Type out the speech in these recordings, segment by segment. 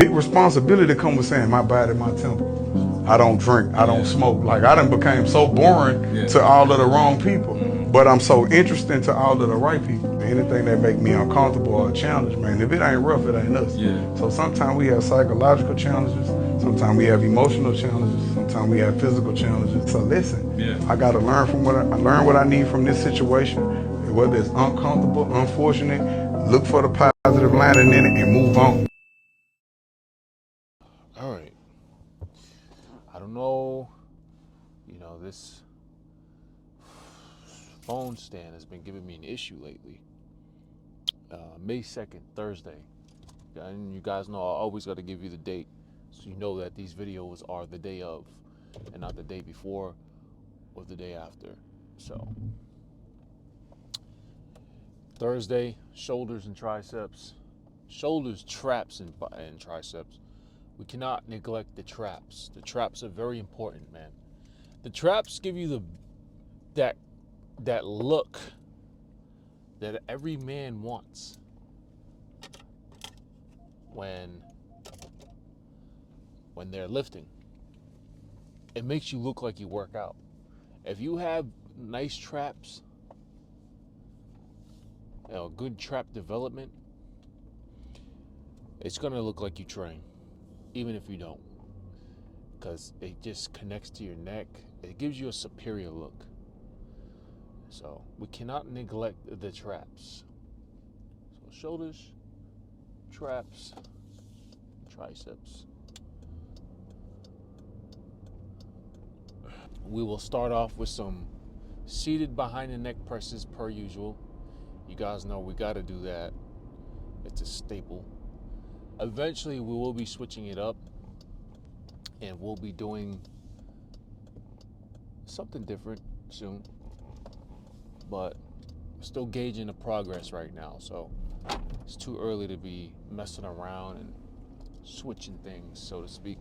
big responsibility come with saying my body, my temple. I don't drink, I don't smoke. Like I done became so boring to all of the wrong people. But I'm so interesting to all of the right people. Anything that make me uncomfortable or a challenge, man, if it ain't rough, it ain't us. So sometimes we have psychological challenges, sometimes we have emotional challenges, sometimes we have physical challenges. So listen, I gotta learn from what I learn what I need from this situation. Whether it's uncomfortable, unfortunate, look for the positive lining in it and move on. All right. I don't know. This phone stand has been giving me an issue lately. May 2nd, Thursday. And you guys know I always got to give you the date so you know that these videos are the day of and not the day before or the day after. So, Thursday, shoulders and triceps. Shoulders, traps, and triceps. We cannot neglect the traps. The traps are very important, man. The traps give you that that look that every man wants when they're lifting. It makes you look like you work out. If you have nice traps, good trap development, it's gonna look like you train, even if you don't, because it just connects to your neck. It gives you a superior look. So we cannot neglect the traps. So shoulders, traps, triceps. We will start off with some seated behind the neck presses per usual. You guys know we got to do that. It's a staple. Eventually we will be switching it up and we'll be doing something different soon. But we're still gauging the progress right now, so it's too early to be messing around and switching things, so to speak.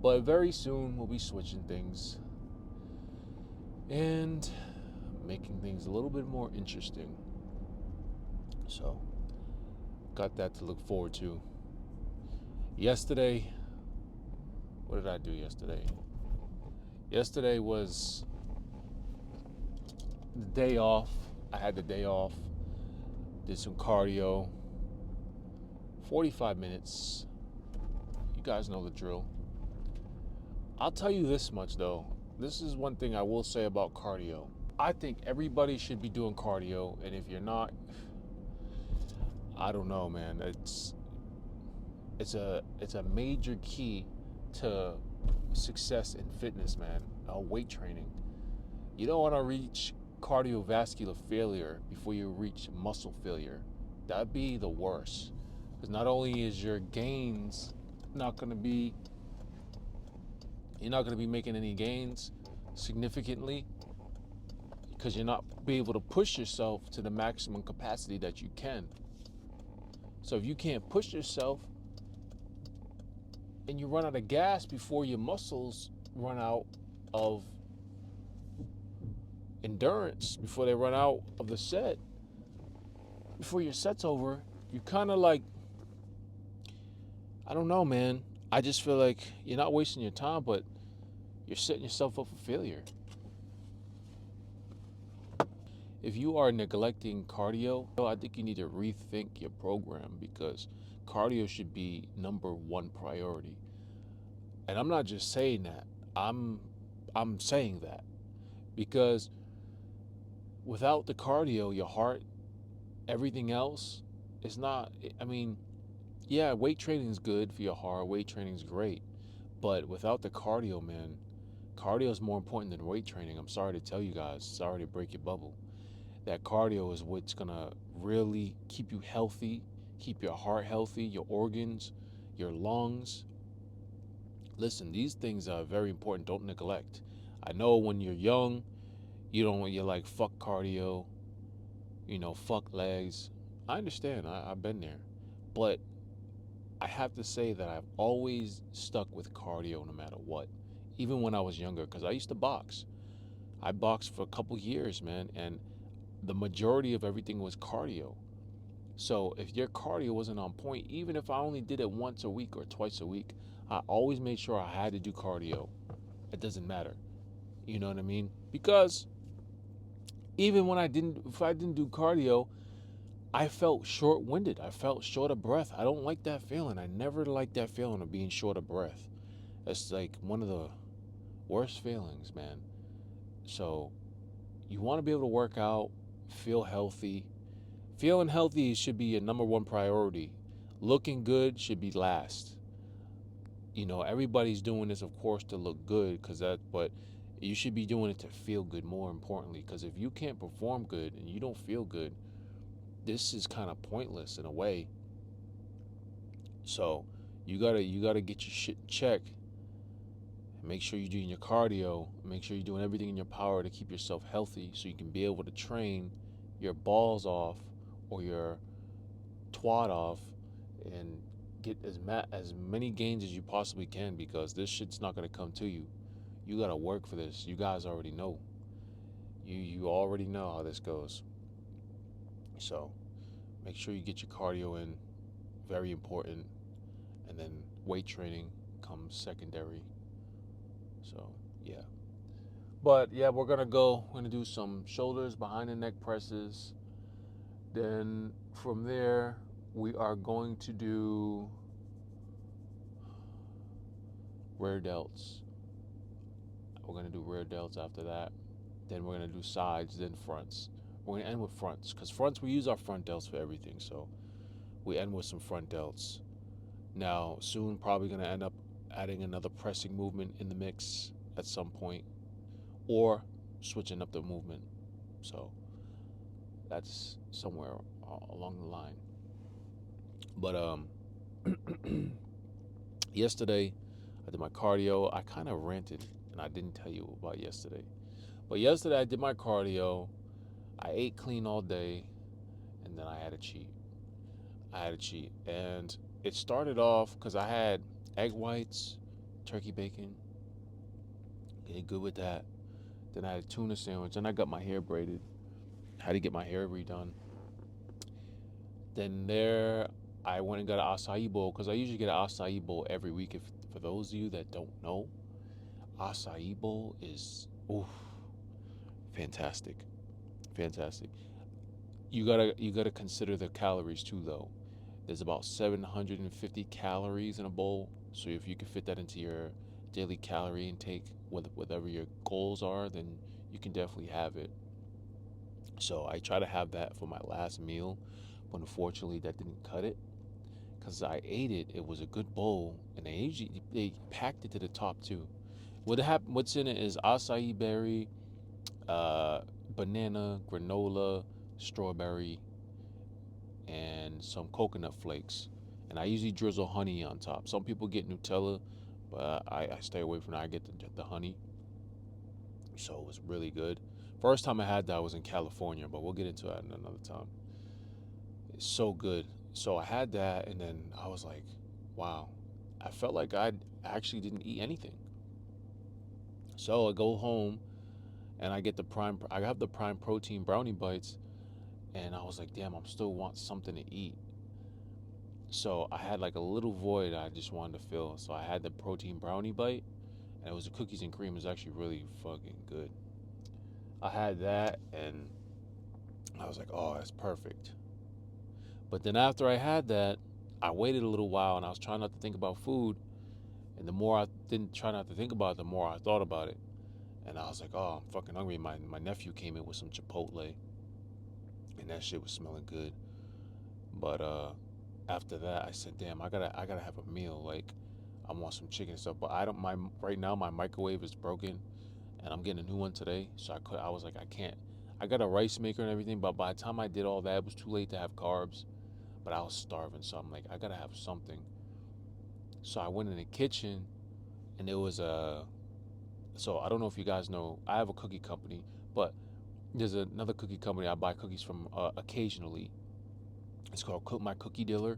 But very soon we'll be switching things and making things a little bit more interesting. So, got that to look forward to. Yesterday, what did I do yesterday? Yesterday was the day off. I had the day off, did some cardio, 45 minutes. You guys know the drill. I'll tell you this much though. This is one thing I will say about cardio. I think everybody should be doing cardio, and if you're not, I don't know, man. It's a major key to success in fitness, man. Weight training. You don't want to reach cardiovascular failure before you reach muscle failure. That'd be the worst. Because not only is your gains not going to be, you're not going to be making any gains significantly because you're not be able to push yourself to the maximum capacity that you can. So if you can't push yourself and you run out of gas before your muscles run out of endurance, before they run out of the set, before your set's over, you kind of like, I don't know, man. I just feel like you're not wasting your time, but you're setting yourself up for failure. If you are neglecting cardio, I think you need to rethink your program because cardio should be number one priority. And I'm not just saying that. I'm saying that because without the cardio, your heart, everything else is not, I mean, yeah, weight training is good for your heart. Weight training is great. But without the cardio, man, cardio is more important than weight training. I'm sorry to tell you guys. Sorry to break your bubble. That cardio is what's going to really keep you healthy, keep your heart healthy, your organs, your lungs. Listen, these things are very important. Don't neglect. I know when you're young, you're like, fuck cardio, fuck legs. I understand. I've been there. But I have to say that I've always stuck with cardio no matter what, even when I was younger, because I used to box. I boxed for a couple years, man, and the majority of everything was cardio. So if your cardio wasn't on point, even if I only did it once a week or twice a week, I always made sure I had to do cardio. It doesn't matter. You know what I mean? Because even when if I didn't do cardio, I felt short-winded. I felt short of breath. I don't like that feeling. I never liked that feeling of being short of breath. It's like one of the worst feelings, man. So you want to be able to work out, feel healthy. Feeling healthy should be your number one priority. Looking good should be last. You know, everybody's doing this, of course, to look good, but you should be doing it to feel good, more importantly, because if you can't perform good and you don't feel good, this is kind of pointless in a way. So you gotta get your shit in check. Make sure you're doing your cardio. Make sure you're doing everything in your power to keep yourself healthy so you can be able to train your balls off or your twat off and get as many gains as you possibly can, because this shit's not going to come to you. You got to work for this. You guys already know. You already know how this goes. So make sure you get your cardio in. Very important. And then weight training comes secondary. So yeah. But yeah, we're gonna do some shoulders, behind the neck presses. Then from there, we are going to do rear delts. We're gonna do rear delts after that. Then we're gonna do sides, then fronts. We're gonna end with fronts, because fronts, we use our front delts for everything. So we end with some front delts. Now soon, probably gonna end up adding another pressing movement in the mix at some point, or switching up the movement. So that's somewhere along the line. But yesterday I did my cardio. I kind of ranted and I didn't tell you about yesterday. But yesterday I did my cardio. I ate clean all day, and then I had a cheat. And it started off because I had egg whites, turkey bacon, getting good with that. Then I had a tuna sandwich, and I got my hair braided. Had to get my hair redone. Then there, I went and got an acai bowl, because I usually get an acai bowl every week. If for those of you that don't know, acai bowl is fantastic, fantastic. You gotta consider the calories too, though. There's about 750 calories in a bowl, so if you can fit that into your daily calorie intake, whatever your goals are, then you can definitely have it. So I try to have that for my last meal, but unfortunately that didn't cut it. Because I ate it, it was a good bowl, and they packed it to the top too. What's in it is acai berry, uh, banana, granola, strawberry, and some coconut flakes. And I usually drizzle honey on top. Some people get Nutella, but I stay away from that. I get the honey. So it was really good. First time I had that, I was in California, but we'll get into that in another time. It's so good. So I had that, and then I was like, wow. I felt like I actually didn't eat anything. So I go home, and I have the prime protein brownie bites, and I was like, damn, I'm still want something to eat. So I had like a little void I just wanted to fill. So I had the protein brownie bite, and it was the cookies and cream. It was actually really fucking good. I had that, and I was like, oh, that's perfect. But then after I had that, I waited a little while, and I was trying not to think about food. And the more I didn't try not to think about it, the more I thought about it. And I was like, oh, I'm fucking hungry. My nephew came in with some Chipotle, and that shit was smelling good. But after that, I said, damn, I gotta have a meal. Like, I want some chicken and stuff. But I don't. My right now my microwave is broken, and I'm getting a new one today. So I was like, I can't. I got a rice maker and everything, but by the time I did all that, it was too late to have carbs. But I was starving, so I'm like, I gotta have something. So I went in the kitchen, and it was a. So I don't know if you guys know, I have a cookie company, but there's another cookie company I buy cookies from occasionally. It's called My Cookie Dealer.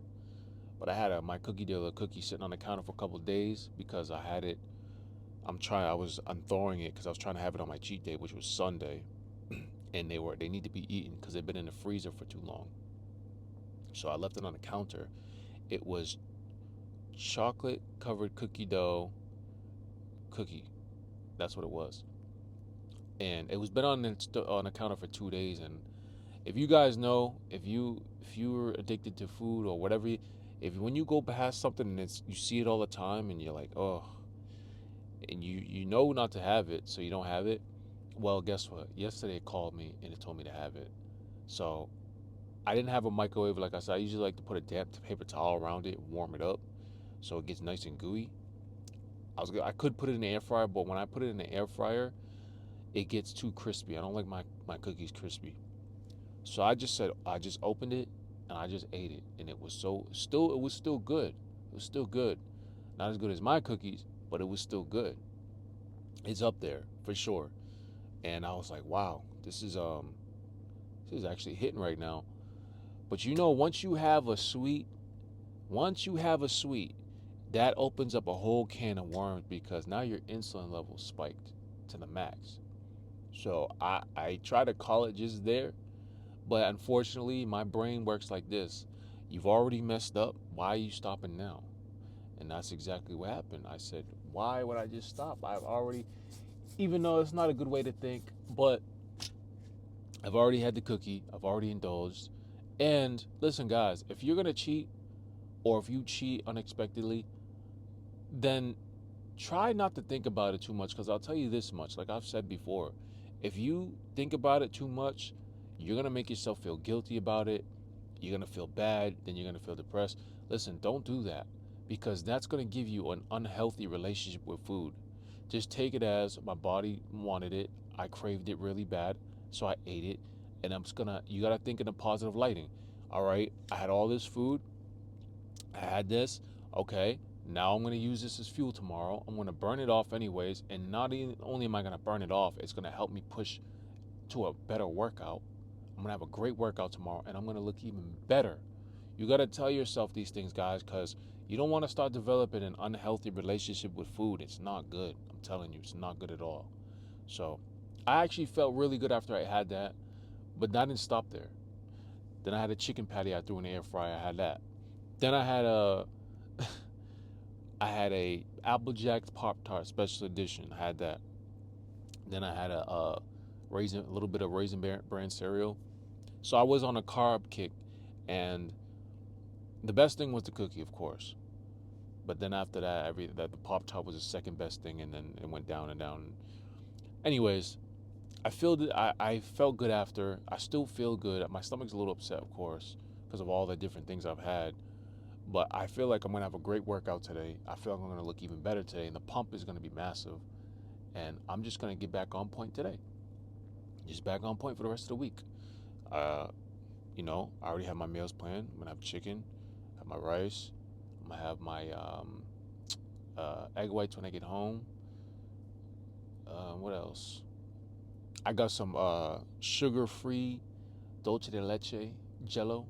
But I had my Cookie Dealer cookie sitting on the counter for a couple of days because I had it. I'm thawing it because I was trying to have it on my cheat day, which was Sunday, and they need to be eaten because they've been in the freezer for too long. So I left it on the counter. It was chocolate covered cookie dough cookie. That's what it was. And it was been on the counter for 2 days. And if you guys know, if you're addicted to food or whatever, if when you go past something and you see it all the time and you're like, oh, and you know not to have it, so you don't have it. Well, guess what? Yesterday it called me and it told me to have it. So I didn't have a microwave like I said. I usually like to put a damp paper towel around it, warm it up, so it gets nice and gooey. I could put it in the air fryer, but when I put it in the air fryer, it gets too crispy. I don't like my cookies crispy. So I just opened it and I just ate it, and it was still good. It was still good. Not as good as my cookies, but it was still good. It's up there for sure. And I was like, wow, this is actually hitting right now. But you know, once you have a sweet, that opens up a whole can of worms because now your insulin level spiked to the max. So I try to call it just there, but unfortunately my brain works like this. You've already messed up. Why are you stopping now? And that's exactly what happened. I said, why would I just stop? I've already, even though it's not a good way to think, but I've already had the cookie. I've already indulged. And listen, guys, if you're going to cheat or if you cheat unexpectedly, then try not to think about it too much because I'll tell you this much. Like I've said before, if you think about it too much, you're going to make yourself feel guilty about it. You're going to feel bad. Then you're going to feel depressed. Listen, don't do that because that's going to give you an unhealthy relationship with food. Just take it as my body wanted it. I craved it really bad. So I ate it. And you got to think in a positive lighting. All right. I had all this food. I had this. Okay. Now I'm going to use this as fuel tomorrow. I'm going to burn it off anyways. And not only am I going to burn it off, it's going to help me push to a better workout. I'm going to have a great workout tomorrow and I'm going to look even better. You got to tell yourself these things, guys, because you don't want to start developing an unhealthy relationship with food. It's not good. I'm telling you, it's not good at all. So I actually felt really good after I had that, but I didn't stop there. Then I had a chicken patty I threw in the air fryer. I had that. Then I had a Apple Jacks Pop Tart special edition. I had that. Then I had a little bit of raisin bran cereal. So I was on a carb kick, and the best thing was the cookie, of course. But then after that the Pop Tart was the second best thing, and then it went down and down. Anyways, I felt good after. I still feel good. My stomach's a little upset, of course, because of all the different things I've had. But I feel like I'm gonna have a great workout today. I feel like I'm gonna look even better today, and the pump is gonna be massive. And I'm just gonna get back on point today. Just back on point for the rest of the week. Uh, I already have my meals planned. I'm gonna have chicken, have my rice. I'm gonna have my egg whites when I get home. What else? I got some sugar-free dulce de leche jello.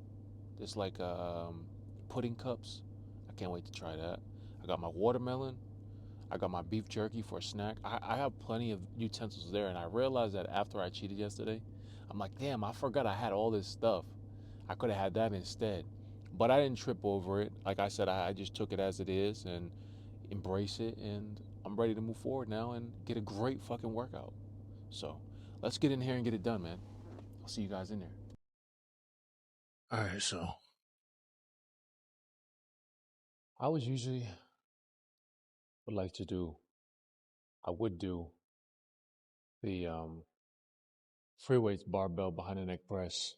It's like pudding cups. I can't wait to try that. I got my watermelon. I got my beef jerky for a snack. I have plenty of utensils there, and I realized that after I cheated yesterday, I'm like, damn, I forgot I had all this stuff. I could have had that instead. But I didn't trip over it. Like I said, I just took it as it is and embrace it, and I'm ready to move forward now and get a great fucking workout. So let's get in here and get it done, man. I'll see you guys in there. All right, so I was usually would like to do, I would do the free weights barbell behind the neck press,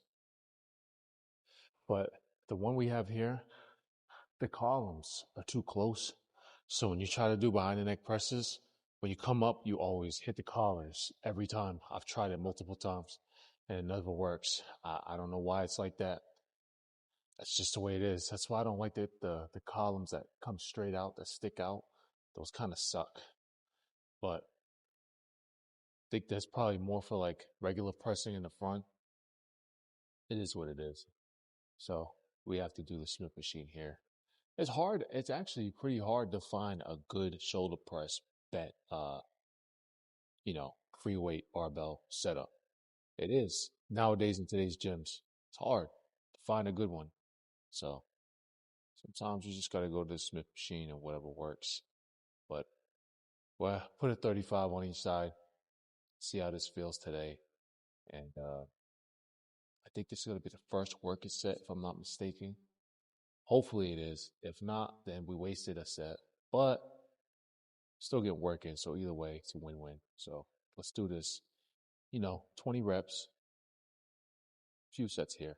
but the one we have here, the columns are too close. So when you try to do behind the neck presses, when you come up, you always hit the collars every time. I've tried it multiple times and it never works. I don't know why it's like that. That's just the way it is. That's why I don't like the columns that come straight out, that stick out. Those kind of suck. But I think that's probably more for like regular pressing in the front. It is what it is. So we have to do the Smith machine here. It's hard. It's actually pretty hard to find a good shoulder press that, free weight barbell setup. It is nowadays in today's gyms. It's hard to find a good one. So sometimes you just got to go to the Smith machine and whatever works. But, well, put a 35 on each side, see how this feels today. And I think this is going to be the first working set, if I'm not mistaken. Hopefully it is. If not, then we wasted a set. But still get working. So either way, it's a win-win. So let's do this. 20 reps, few sets here.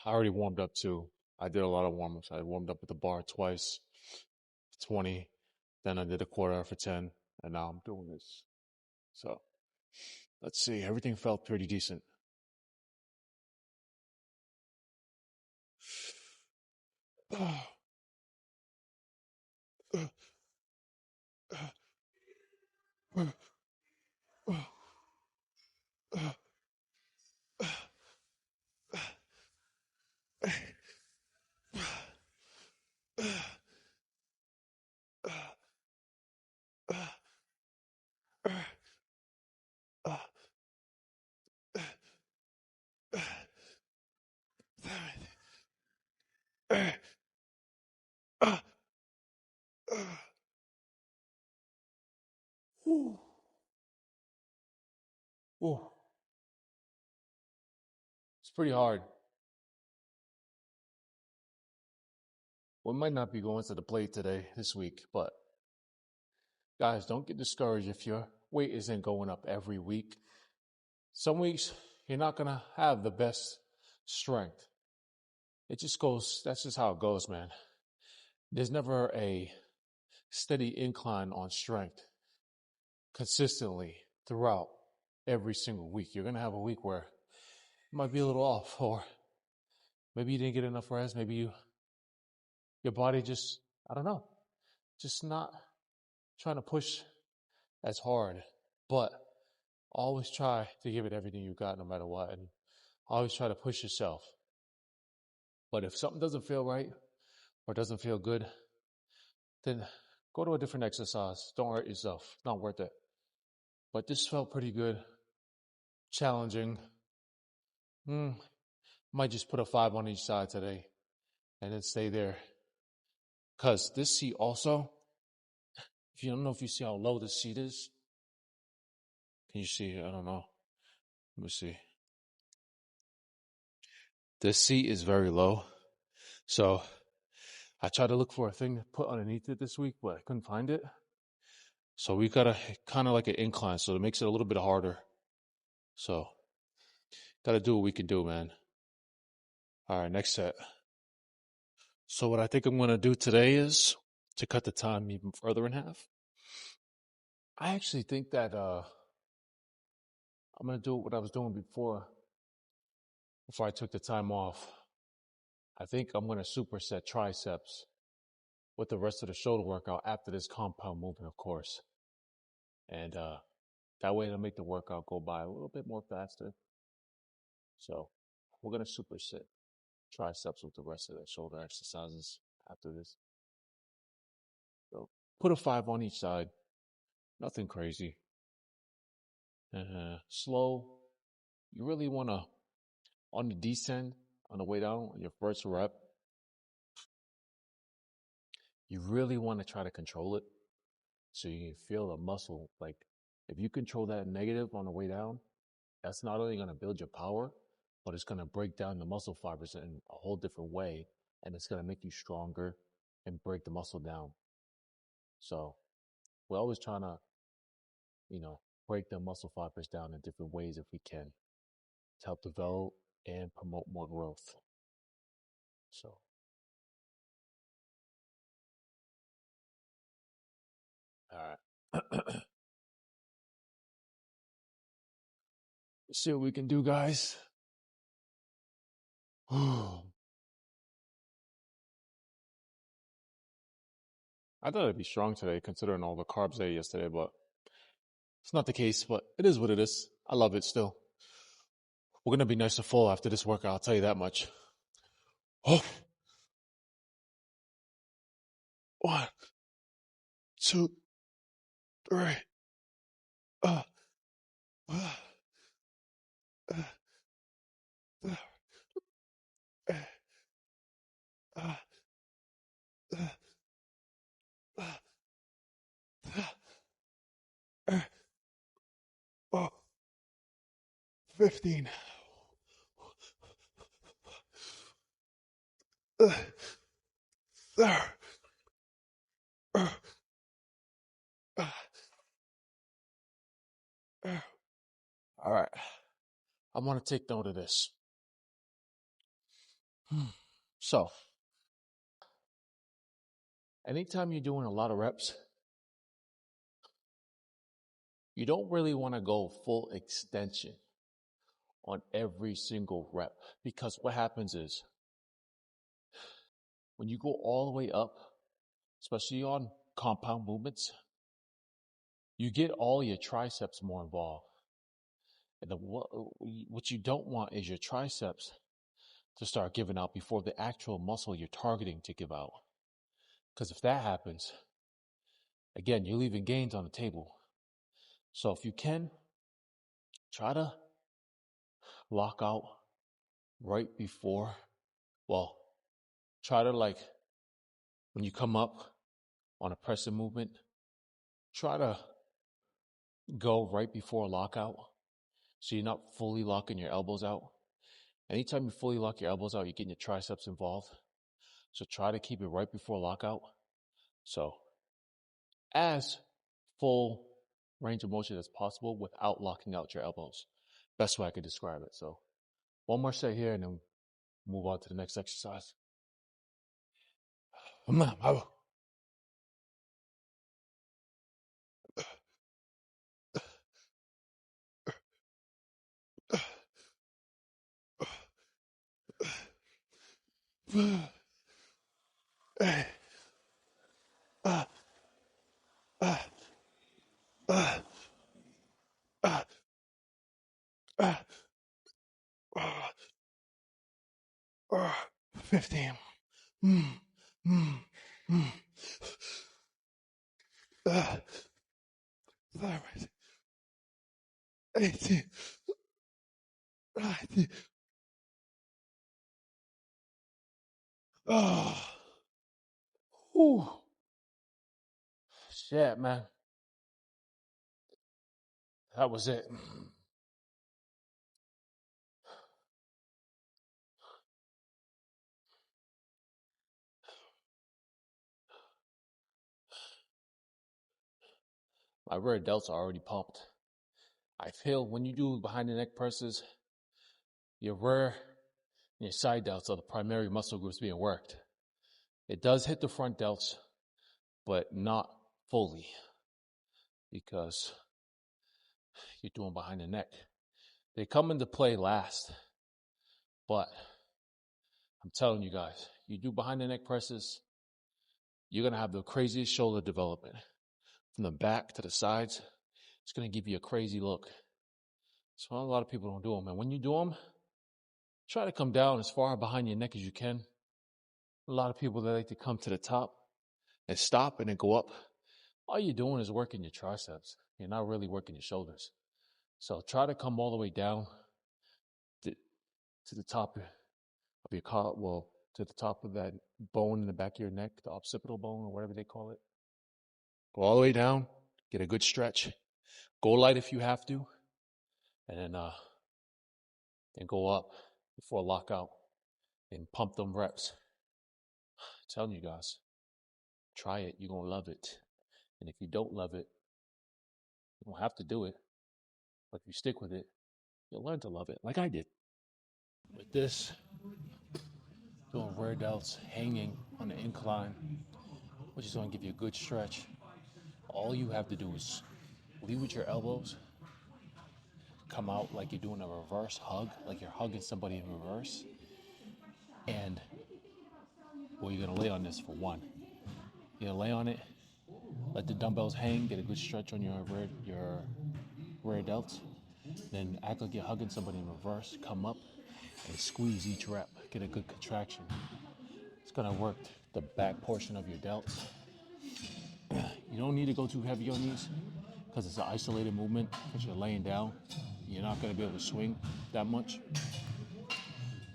I already warmed up too. I did a lot of warm-ups. I warmed up with the bar twice, 20. Then I did a quarter for 10. And now I'm doing this. So let's see. Everything felt pretty decent. It's pretty hard. We might not be going to the plate this week, but guys, don't get discouraged if your weight isn't going up every week. Some weeks you're not going to have the best strength. That's just how it goes, man. There's never a steady incline on strength consistently throughout every single week. You're going to have a week where it might be a little off, or maybe you didn't get enough rest. Maybe your body just, I don't know, just not trying to push as hard. But always try to give it everything you got no matter what. And always try to push yourself. But if something doesn't feel right or doesn't feel good, then go to a different exercise. Don't hurt yourself. It's not worth it. But this felt pretty good. Challenging. Might just put a 5 on each side today and then stay there. Because this seat also, if you don't know if you see how low this seat is. Can you see? I don't know. Let me see. This seat is very low. So I tried to look for a thing to put underneath it this week, but I couldn't find it. So we got a kind of like an incline, so it makes it a little bit harder. So got to do what we can do, man. All right, next set. So what I think I'm going to do today is to cut the time even further in half. I actually think that I'm going to do what I was doing before I took the time off. I think I'm going to superset triceps with the rest of the shoulder workout after this compound movement, of course. And that way it'll make the workout go by a little bit more faster. So we're going to superset triceps with the rest of the shoulder exercises after this. So put a 5 on each side. Nothing crazy. Slow. You really want to, on the descend, on the way down, on your first rep, you really want to try to control it so you can feel the muscle. Like, if you control that negative on the way down, that's not only going to build your power, but it's going to break down the muscle fibers in a whole different way, and it's going to make you stronger and break the muscle down. So we're always trying to, break the muscle fibers down in different ways if we can to help develop and promote more growth. So, all right. Let's see what we can do, guys. I thought I'd be strong today considering all the carbs I ate yesterday, but it's not the case, but it is what it is. I love it still. We're going to be nice and full after this workout, I'll tell you that much. Oh. 1, 2, 3. Uh, uh, uh, uh, uh, uh, uh, uh, 15. Uh, uh, uh, uh, uh. All right. I want to take note of this. So, anytime you're doing a lot of reps, you don't really want to go full extension on every single rep, because what happens is when you go all the way up, especially on compound movements, you get all your triceps more involved. And what you don't want is your triceps to start giving out before the actual muscle you're targeting to give out. Because if that happens, again, you're leaving gains on the table. So if you can, try to lock out right before, try to, like, when you come up on a pressing movement, try to go right before a lockout so you're not fully locking your elbows out. Anytime you fully lock your elbows out, you're getting your triceps involved. So try to keep it right before lockout. So as full range of motion as possible without locking out your elbows. Best way I could describe it. So one more set here and then move on to the next exercise. Uh, 15. Mm, mm, mm. 18. 19. Oh. Ooh. Shit, man. That was it. My rear delts are already pumped. I feel when you do behind the neck presses, your rear and your side delts are the primary muscle groups being worked. It does hit the front delts, but not fully, because you're doing behind the neck. They come into play last, but I'm telling you guys, you do behind the neck presses, you're going to have the craziest shoulder development. From the back to the sides, it's going to give you a crazy look. So a lot of people don't do them. And when you do them, try to come down as far behind your neck as you can. A lot of people, they like to come to the top and stop and then go up. All you're doing is working your triceps. You're not really working your shoulders. So try to come all the way down to the top of your collar, to the top of that bone in the back of your neck, the occipital bone or whatever they call it. Go all the way down, get a good stretch. Go light if you have to, and then go up before lockout and pump them reps. I'm telling you guys, try it. You're going to love it. And if you don't love it, you don't have to do it. But if you stick with it, you'll learn to love it, like I did. With this, doing rear delts, hanging on the incline, which is going to give you a good stretch. All you have to do is lead with your elbows, come out like you're doing a reverse hug, like you're hugging somebody in reverse. And, you're going to lay on this for one. You're going to lay on it, let the dumbbells hang, get a good stretch on your rear delts. Then act like you're hugging somebody in reverse, come up and squeeze each rep, get a good contraction. It's going to work the back portion of your delts. You don't need to go too heavy on these because it's an isolated movement because you're laying down. You're not going to be able to swing that much.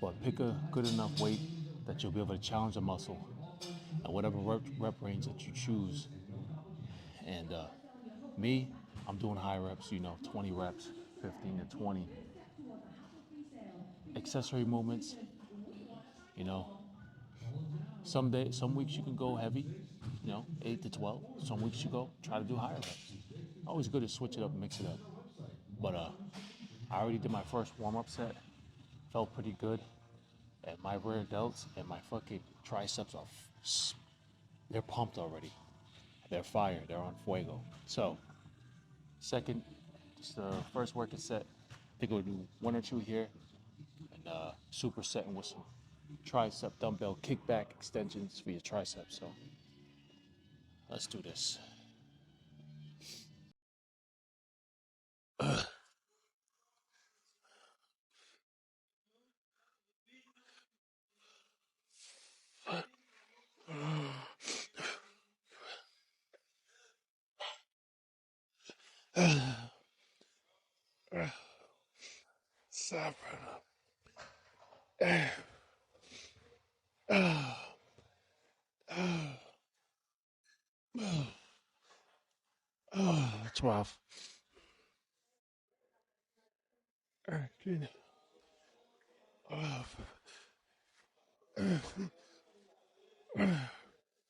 But pick a good enough weight that you'll be able to challenge the muscle at whatever rep range that you choose. And me, I'm doing high reps, 20 reps, 15 to 20. Accessory movements, you know, some weeks you can go heavy, 8 to 12. Some weeks you try to do higher reps. Always good to switch it up and mix it up. But I already did my first warm-up set. Felt pretty good. And my rear delts and my fucking triceps they're pumped already. They're fire. They're on fuego. So, just the first working set. I think we'll do 1 or 2 here. And supersetting with some tricep dumbbell kickback extensions for your triceps. So, let's do this. Oh, 12. 13.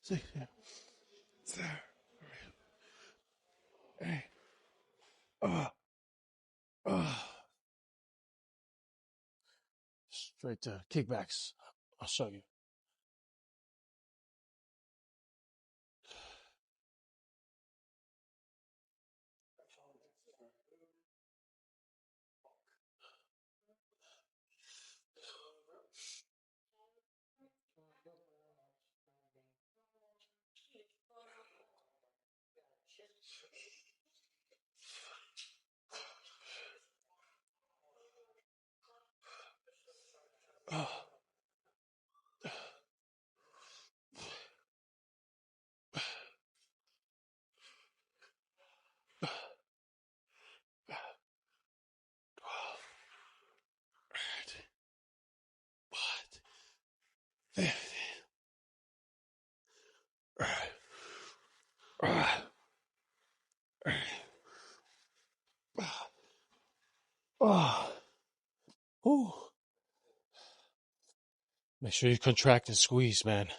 16. 17. 8. Straight to kickbacks. I'll show you. Make sure you contract and squeeze, man.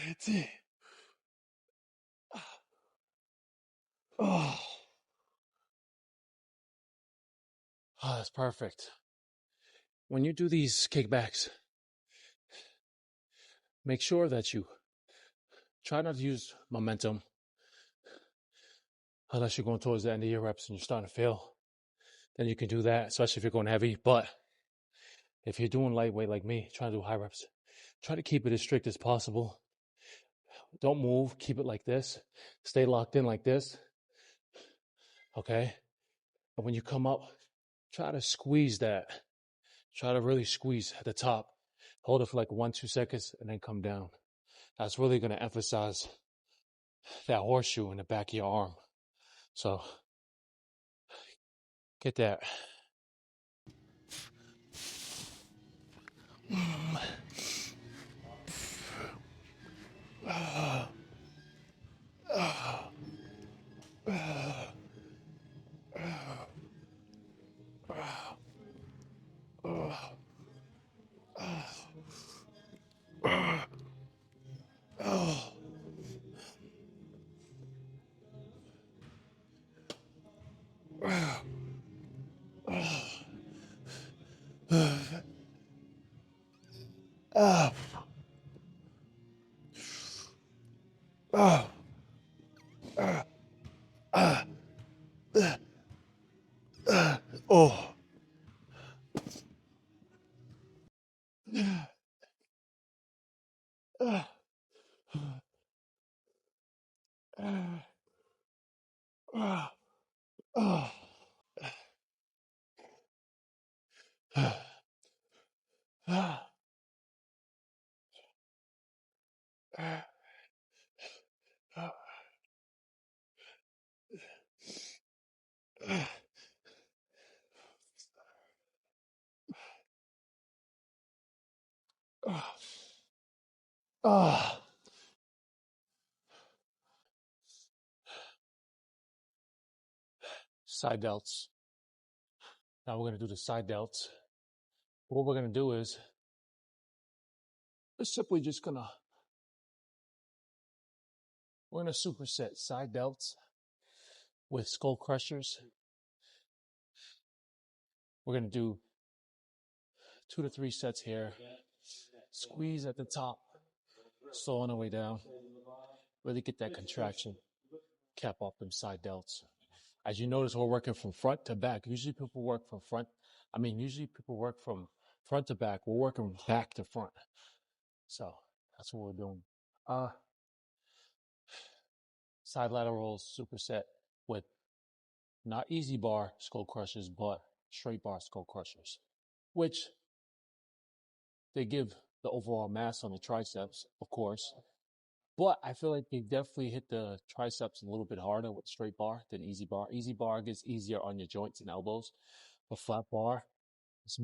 That's it. Oh, that's perfect. When you do these kickbacks, make sure that you try not to use momentum unless you're going towards the end of your reps and you're starting to fail. Then you can do that, especially if you're going heavy. But if you're doing lightweight like me, trying to do high reps, try to keep it as strict as possible. Don't move. Keep it like this. Stay locked in like this. Okay? And when you come up, try to squeeze that. Try to really squeeze at the top. Hold it for like 1-2 seconds and then come down. That's really going to emphasize that horseshoe in the back of your arm. So, get that. Oh. Side delts. Now we're going to do the side delts. What we're going to do is we're simply just going to, we're going to superset side delts with skull crushers. We're going to do 2 to 3 sets here. Squeeze at the top, slow on the way down. Really get that contraction. Cap off them side delts. As you notice, we're working from front to back. Usually people work from front to back. We're working back to front. So that's what we're doing. Side laterals superset with not easy bar skull crushers, but straight bar skull crushers, which they give the overall mass on the triceps, of course. But I feel like they definitely hit the triceps a little bit harder with straight bar than easy bar. Easy bar gets easier on your joints and elbows, but flat bar, puts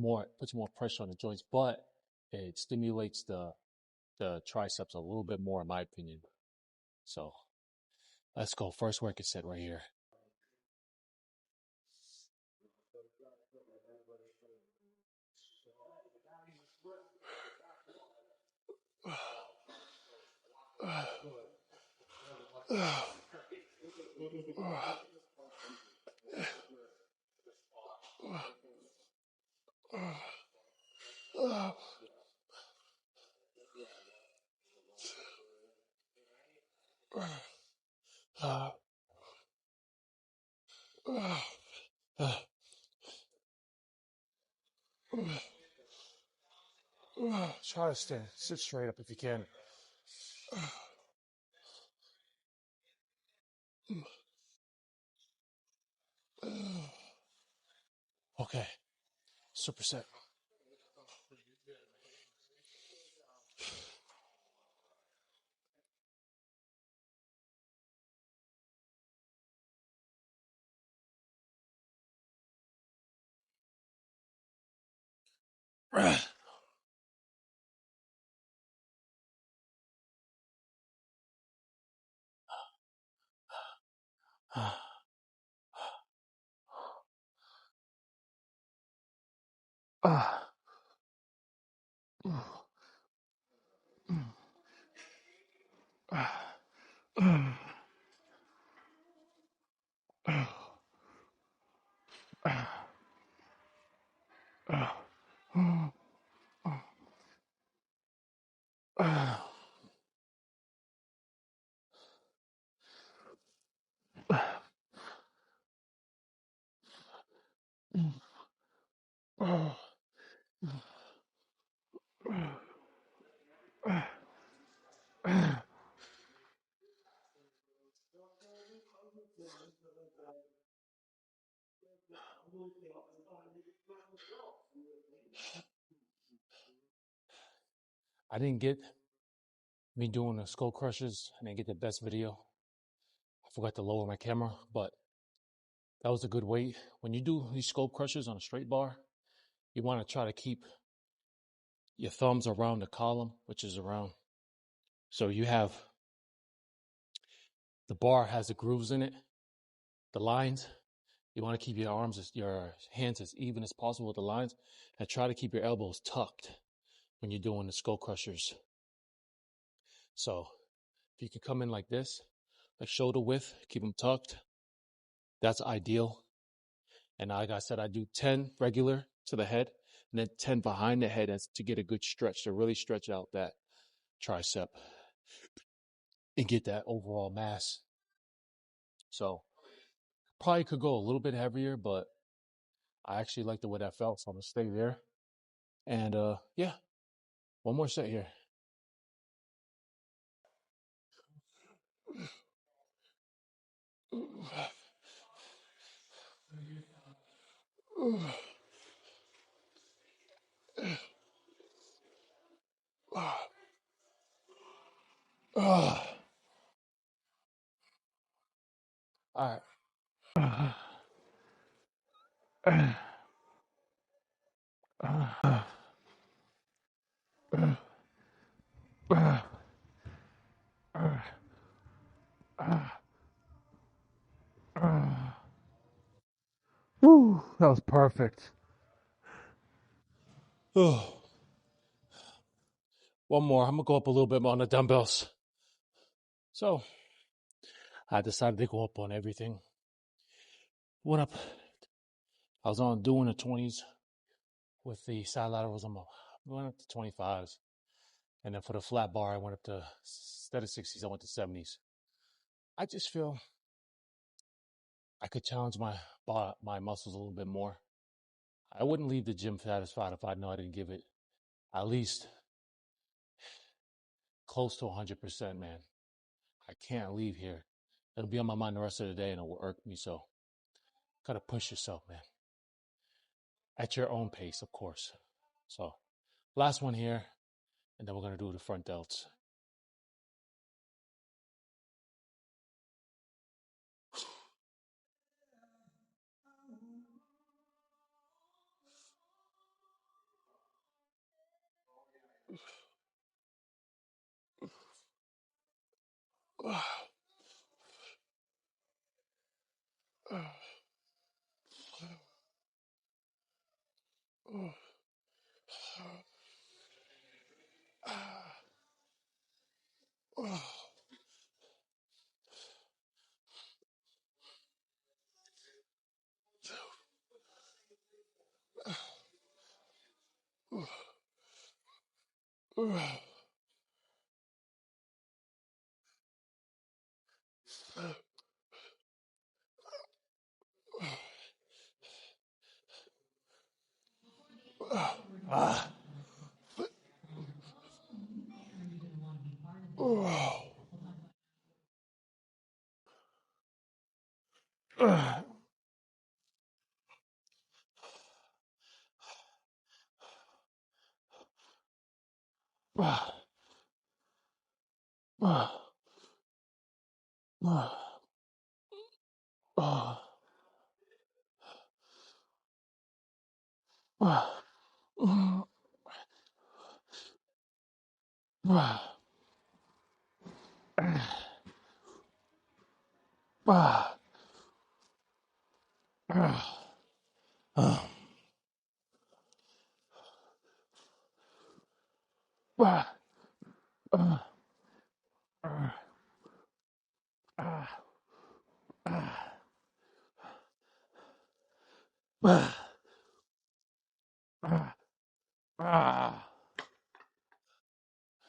more pressure on the joints, but it stimulates the triceps a little bit more, in my opinion. So let's go. First working set right here. Try to sit straight up if you can. Okay, superset. I didn't get me doing the skull crushers. I didn't get the best video. I forgot to lower my camera, but that was a good weight. When you do these skull crushers on a straight bar, you want to try to keep your thumbs around the column, which is around. So you have the bar has the grooves in it, the lines. You want to keep your hands as even as possible with the lines, and try to keep your elbows tucked when you're doing the skull crushers. So if you can come in like this, like shoulder width, keep them tucked. That's ideal. And like I said, I do 10 regular to the head and then 10 behind the head to get a good stretch, to really stretch out that tricep and get that overall mass. So probably could go a little bit heavier, but I actually like the way that felt, so I'm gonna stay there. And yeah, one more set here. All right. Woo, that was perfect. Oh. One more. I'm gonna go up a little bit more on the dumbbells. So I decided to go up on everything. Went up. I was on doing the 20s with the side laterals. Went up to 25s, and then for the flat bar, I went up to, instead of 60s, I went to 70s. I just feel I could challenge my muscles a little bit more. I wouldn't leave the gym satisfied if I know I didn't give it at least close to 100%, man. I can't leave here. It'll be on my mind the rest of the day and it will irk me. So, gotta push yourself, man. At your own pace, of course. So, last one here, and then we're gonna do the front delts.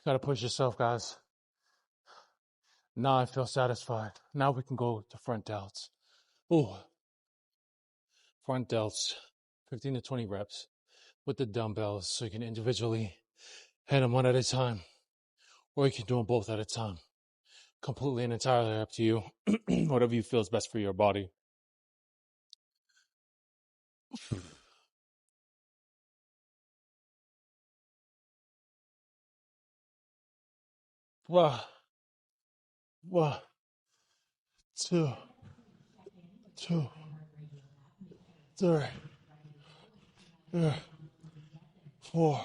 Gotta push yourself, guys. Now I feel satisfied. Now we can go to front delts. Ooh. Front delts, 15 to 20 reps with the dumbbells, so you can individually hit them one at a time, or you can do them both at a time. Completely and entirely up to you. Whatever you feel is best for your body. One, 2, 3, 4.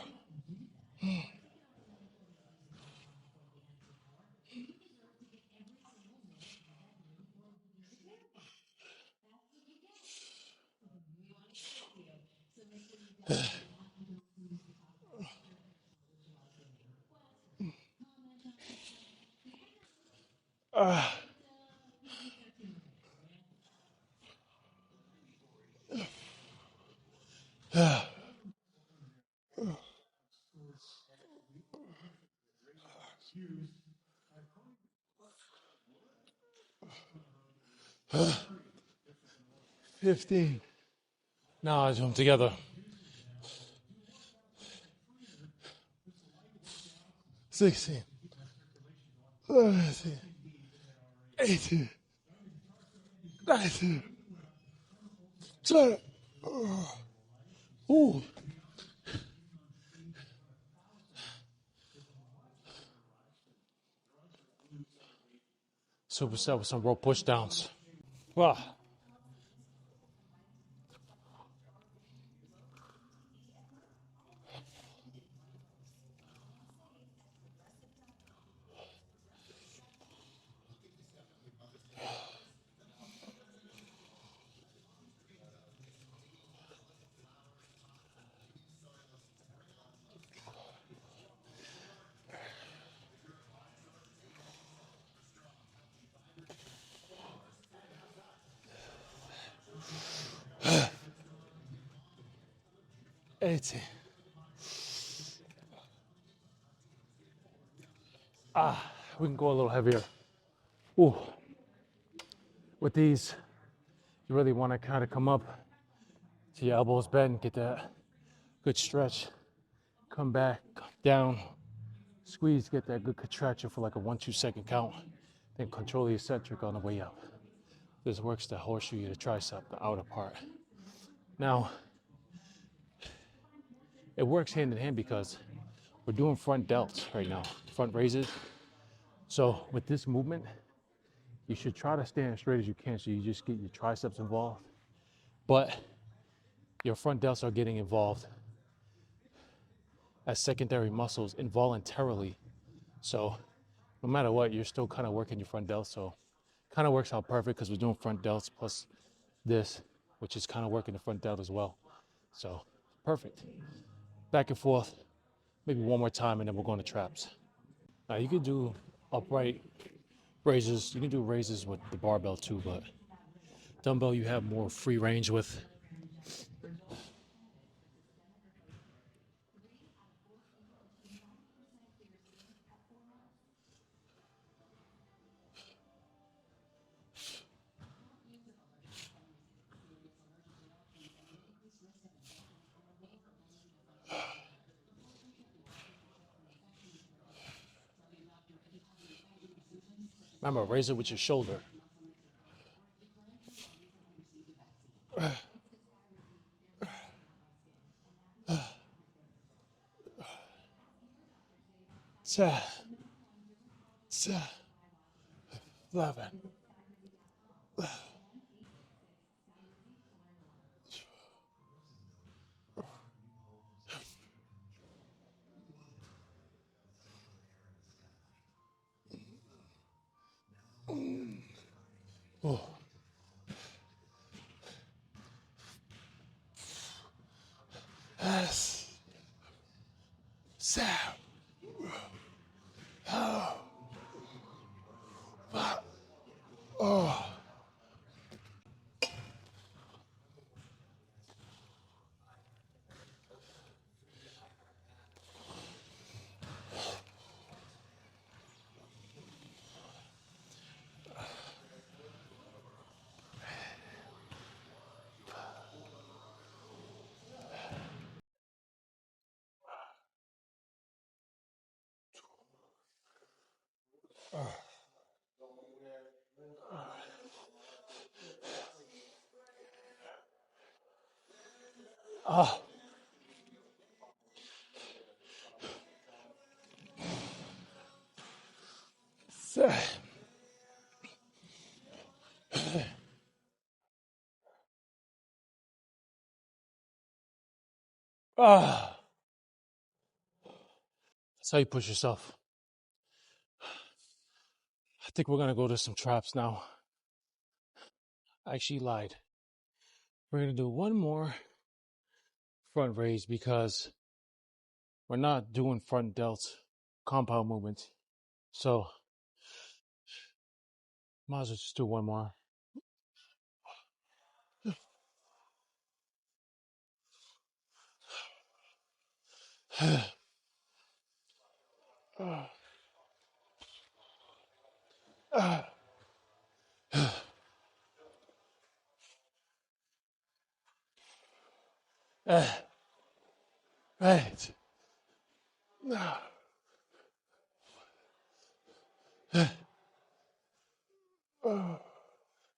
15. Now I do them together. 16. 17. 18. 19. 20. Ooh. Superset with some rope push downs. Wow. Eighteen. We can go a little heavier. Ooh. With these, you really want to kind of come up to your elbows bend, get that good stretch. Come back, down, squeeze, get that good contraction for like a 1-2 second count. Then control the eccentric on the way up. This works the horseshoe, the tricep, the outer part. Now, it works hand in hand because we're doing front delts right now, front raises. So with this movement, you should try to stand as straight as you can so you just get your triceps involved. But your front delts are getting involved as secondary muscles involuntarily. So no matter what, you're still kind of working your front delts. So kind of works out perfect because we're doing front delts plus this, which is kind of working the front delt as well. So perfect. Back and forth, maybe one more time, and then we're going to traps. Now you can do upright raises. You can do raises with the barbell too, but dumbbell you have more free range with. Remember, raise it with your shoulder. Ten, 11. Oh. 7. Oh. Oh. 7. Ah. That's how you push yourself. I think we're gonna go to some traps now. I actually lied. We're gonna do one more front raise because we're not doing front delts compound movements. So might as well just do one more. Right.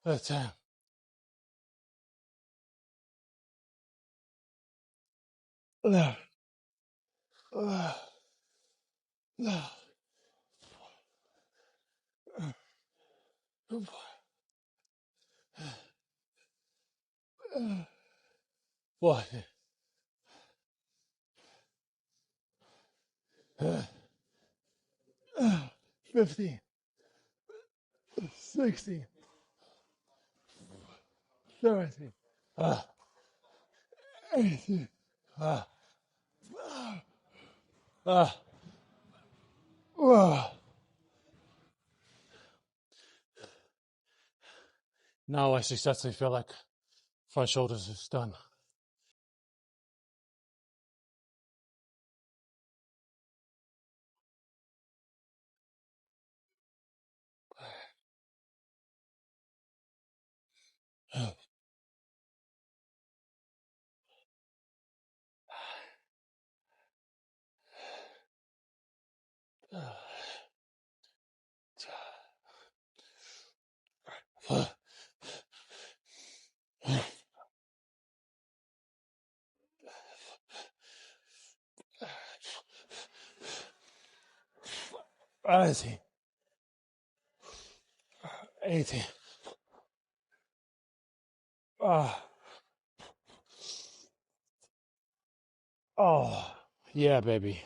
That's it. What? 50, 60, 70, 80. Uh, uh. Now I successfully feel like front shoulders is done. I see. 80. Oh, yeah, baby.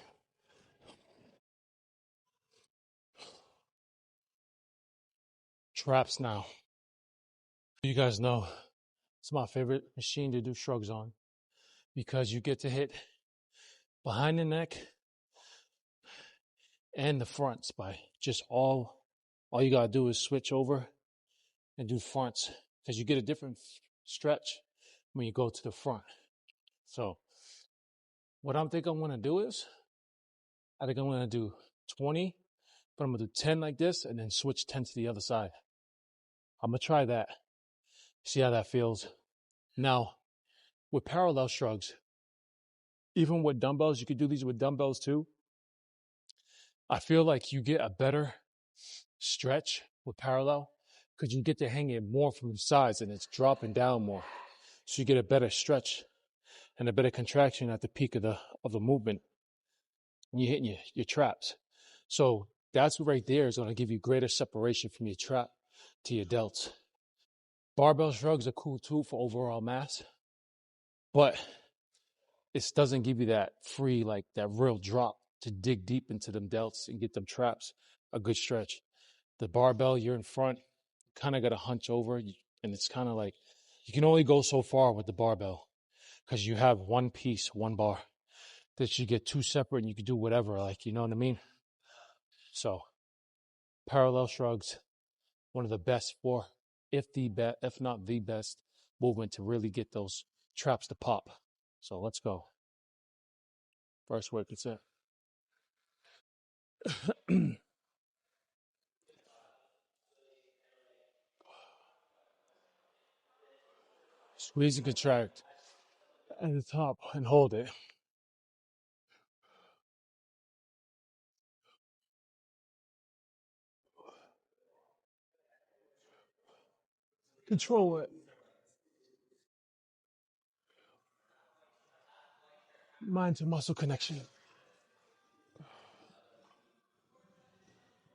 Traps now. You guys know it's my favorite machine to do shrugs on because you get to hit behind the neck and the fronts by just all you gotta do is switch over and do fronts because you get a different stretch when you go to the front. So what I'm gonna do is I think I'm gonna do 20, but I'm gonna do 10 like this and then switch 10 to the other side. I'm gonna try that. See how that feels. Now with parallel shrugs, even with dumbbells, you could do these with dumbbells too. I feel like you get a better stretch with parallel because you get to hang it more from the sides and it's dropping down more. So you get a better stretch and a better contraction at the peak of the movement. And you're hitting your traps. So that's right there is going to give you greater separation from your trap to your delts. Barbell shrugs are cool too for overall mass, but it doesn't give you that free, like that real drop to dig deep into them delts and get them traps a good stretch. The barbell, you're in front, kind of got to hunch over, and it's kind of like you can only go so far with the barbell because you have one piece, one bar that you get two separate and you can do whatever, like, you know what I mean? So parallel shrugs, one of the best for, if not the best movement to really get those traps to pop. So let's go. First work, it's it. Squeeze and contract at the top and hold it. Control it. Mind to muscle connection.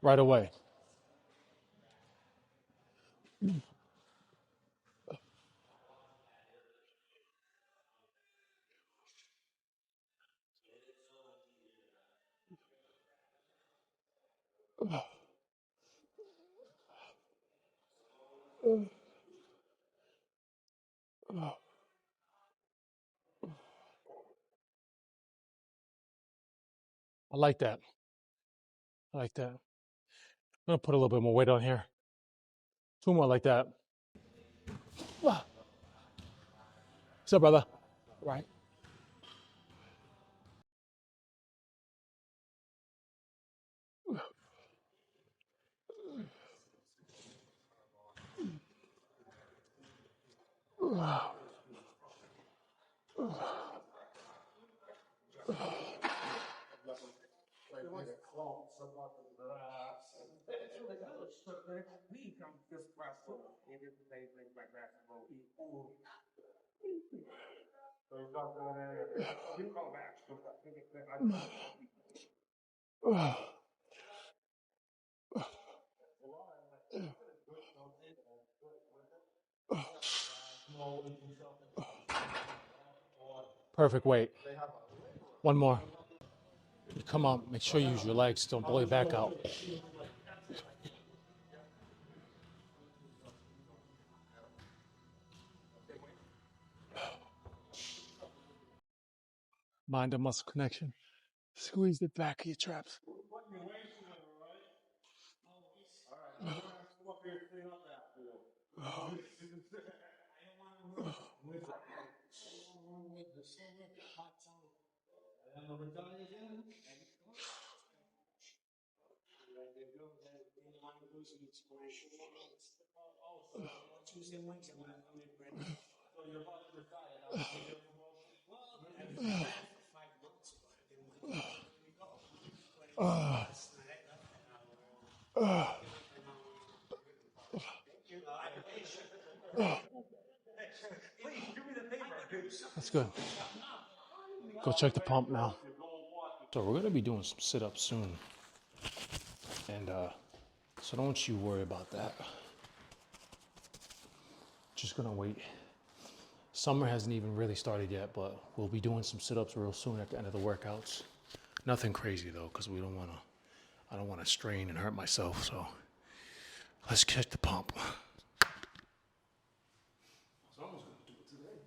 Right away. I like that. I like that. I'm gonna put a little bit more weight on here. Two more like that. What's up, brother? Right. Perfect weight. One more. You come up, make sure you use your legs. Don't blow your back out. Mind and muscle connection. Squeeze the back of your traps. That's good. Go check the pump now. So we're gonna be doing some sit-ups soon, and so don't you worry about that. Just gonna wait. Summer hasn't even really started yet, but we'll be doing some sit-ups real soon at the end of the workouts. Nothing crazy though, because I don't wanna strain and hurt myself. So let's check the pump. Someone's gonna do it today.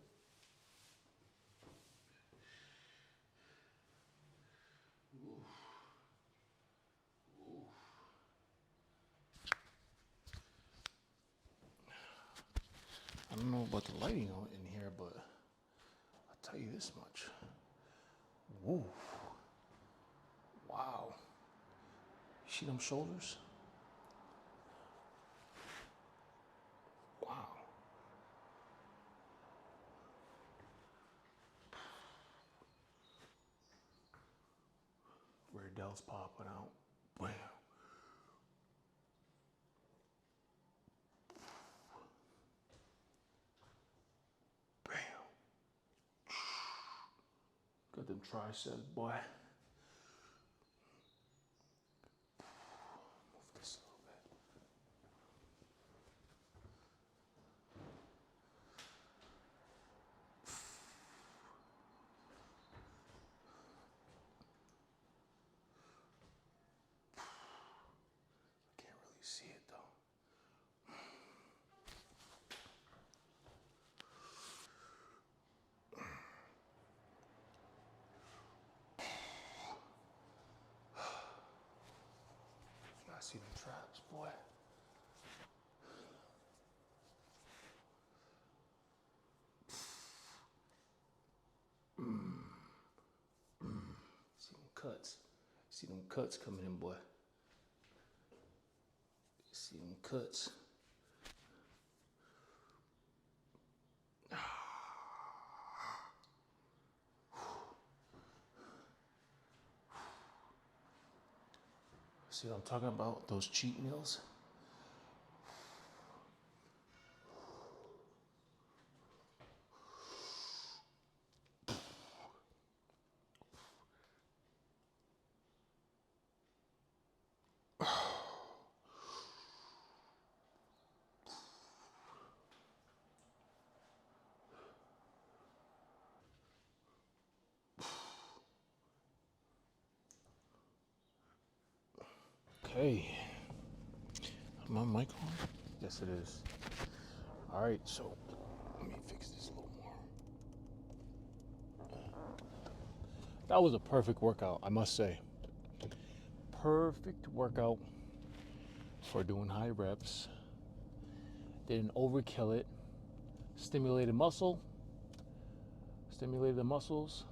I don't know about the lighting in here, but I'll tell you this much. Woo. Wow. You see them shoulders? Wow. Rear delts popping out. Bam. Bam. Got them triceps, boy. Move this a little bit. I can't really see it though. I see them traps, boy. See them cuts. See them cuts coming in, boy. See them cuts. See what I'm talking about? Those cheat meals. Okay. Is my mic on? Yes, it is. All right, so let me fix this a little more. That was a perfect workout, I must say. Perfect workout for doing high reps. Didn't overkill it. Stimulated the muscles,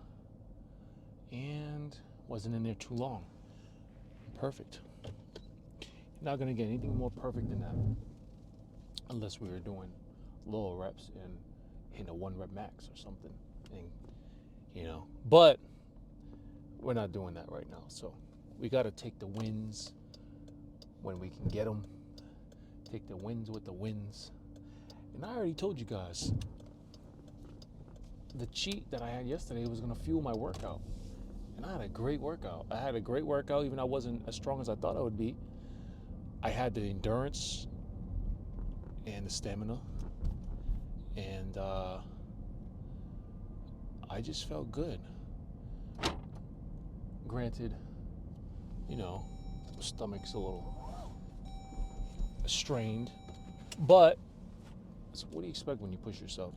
and wasn't in there too long. Perfect. You're not gonna get anything more perfect than that, unless we were doing lower reps and hitting a 1 rep max or something. And but we're not doing that right now. So we gotta take the wins when we can get them. Take the wins with the wins. And I already told you guys, the cheat that I had yesterday was gonna fuel my workout. And I had a great workout. Even though I wasn't as strong as I thought I would be. I had the endurance and the stamina. And I just felt good. Granted, stomach's a little strained. But what do you expect when you push yourself,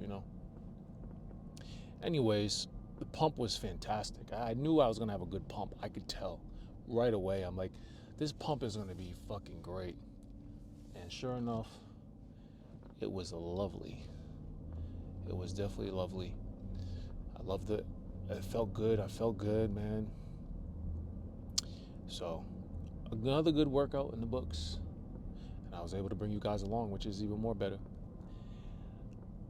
Anyways, the pump was fantastic. I knew I was gonna have a good pump. I could tell right away. I'm like, this pump is gonna be fucking great. And sure enough, it was lovely. It was definitely lovely. I loved it. It felt good. I felt good, man. So, another good workout in the books. And I was able to bring you guys along, which is even more better.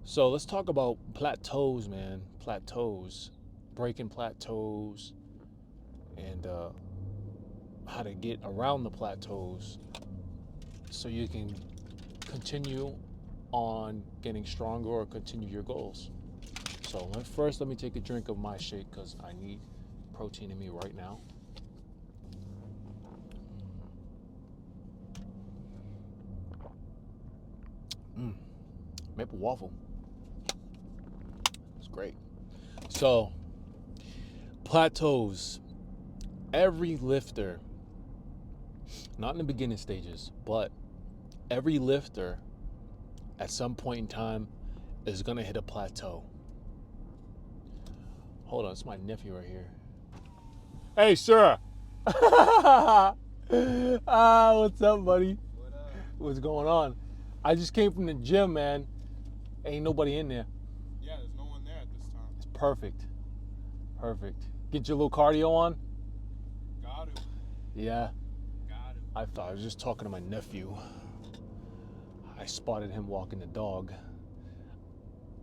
So let's talk about plateaus, man. Plateaus. Breaking plateaus. And how to get around the plateaus so you can continue on getting stronger or continue your goals. So first, let me take a drink of my shake because I need protein in me right now. Maple waffle. It's great. So, plateaus. Every lifter, not in the beginning stages, but every lifter at some point in time is going to hit a plateau. Hold on, it's my nephew right here. Hey, sir. What's up, buddy? What up? What's going on? I just came from the gym, man. Ain't nobody in there. Yeah, there's no one there at this time. It's perfect. Perfect. Get your little cardio on? Got to. Yeah. Got to. I was just talking to my nephew. I spotted him walking the dog.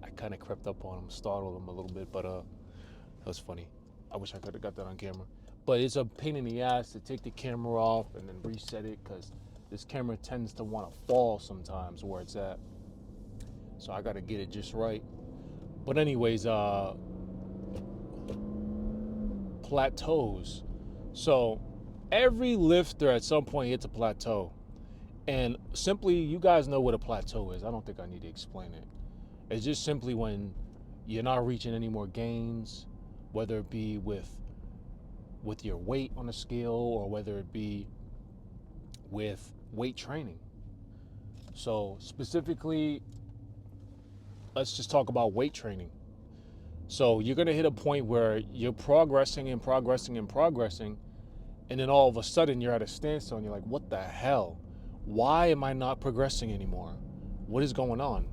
I kind of crept up on him, startled him a little bit, but that was funny. I wish I could have got that on camera. But it's a pain in the ass to take the camera off and then reset it because this camera tends to want to fall sometimes where it's at. So I got to get it just right. But anyways, plateaus. So every lifter at some point hits a plateau. And simply, you guys know what a plateau is. I don't think I need to explain it. It's just simply when you're not reaching any more gains, whether it be with your weight on a scale or whether it be with weight training. So specifically, let's just talk about weight training. So you're going to hit a point where you're progressing and progressing and progressing, and then all of a sudden you're at a standstill and you're like, what the hell? Why am I not progressing anymore? What is going on?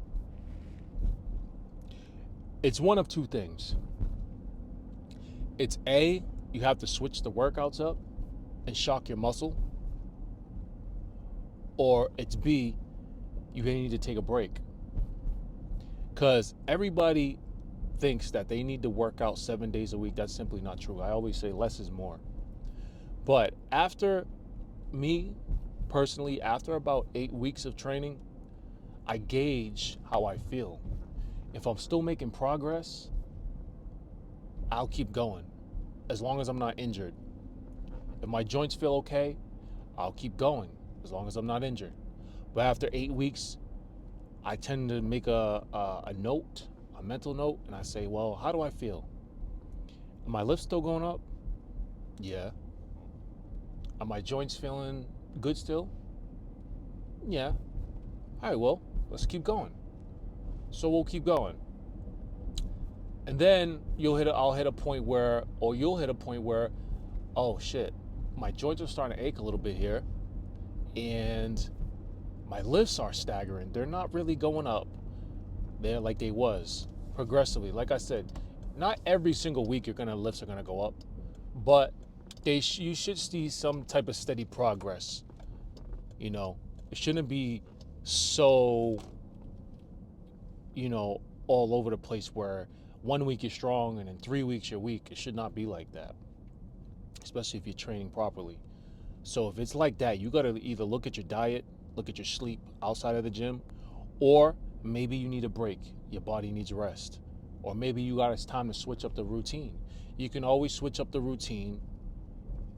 It's one of two things. It's A, you have to switch the workouts up and shock your muscle. Or it's B, you need to take a break. Because everybody thinks that they need to work out 7 days a week. That's simply not true. I always say less is more. But after me, personally, after about 8 weeks of training, I gauge how I feel. If I'm still making progress, I'll keep going as long as I'm not injured. If my joints feel okay, I'll keep going as long as I'm not injured. But after 8 weeks, I tend to make a note, a mental note, and I say, well, how do I feel? Are my lifts still going up? Yeah. Are my joints feeling good still? Yeah. All right, well, let's keep going. So we'll keep going. And then I'll hit a point where, oh shit, my joints are starting to ache a little bit here. And my lifts are staggering. They're not really going up. They're like they was progressively. Like I said, not every single week lifts are gonna go up, but you should see some type of steady progress. It shouldn't be so, all over the place where 1 week you're strong and in 3 weeks you're weak. It should not be like that, especially if you're training properly. So if it's like that, you gotta either look at your diet, look at your sleep outside of the gym, or maybe you need a break. Your body needs rest. Or maybe it's time to switch up the routine. You can always switch up the routine.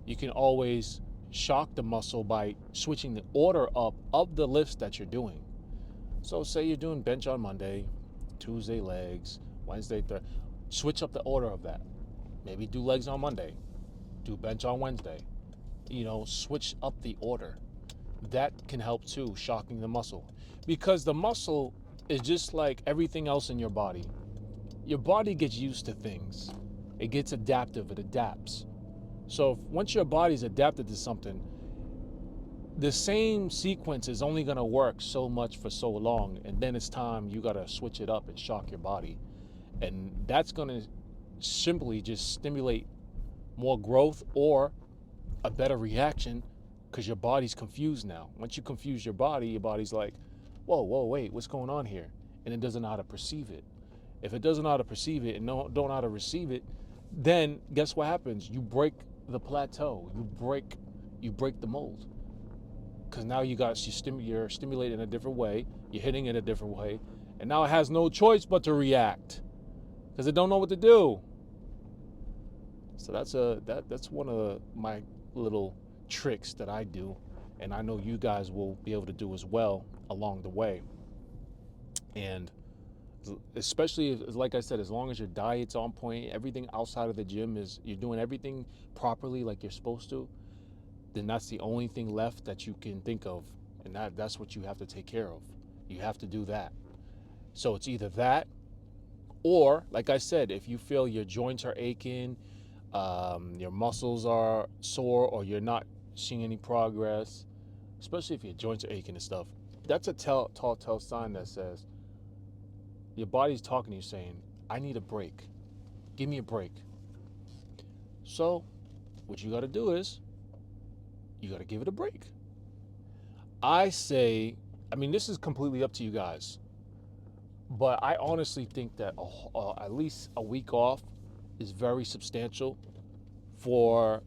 You can always shock the muscle by switching the order up of the lifts that you're doing. So say you're doing bench on Monday, Tuesday legs, Wednesday, switch up the order of that. Maybe do legs on Monday, do bench on Wednesday. Switch up the order. That can help too, shocking the muscle. Because the muscle is just like everything else in your body. Your body gets used to things. It gets adaptive, it adapts. So once your body's adapted to something, the same sequence is only gonna work so much for so long, and then it's time you gotta switch it up and shock your body. And that's gonna simply just stimulate more growth or a better reaction, because your body's confused now. Once you confuse your body's like, whoa, wait, what's going on here? And it doesn't know how to perceive it. If it doesn't know how to perceive it and don't know how to receive it, then guess what happens? You break the plateau. You break the mold. Because now you're stimulating in a different way. You're hitting in a different way. And now it has no choice but to react, because it don't know what to do. So that's one of my little tricks that I do, and I know you guys will be able to do as well along the way. And especially, like I said, as long as your diet's on point, everything outside of the gym you're doing everything properly like you're supposed to, then that's the only thing left that you can think of, and that's what you have to take care of. You have to do that. So it's either that, or like I said, if you feel your joints are aching, your muscles are sore, or you're not seeing any progress, especially if your joints are aching and stuff, that's a telltale sign that says your body's talking to you saying, I need a break. Give me a break. So what you got to do is you got to give it a break. I say, this is completely up to you guys, but I honestly think that at least a week off is very substantial for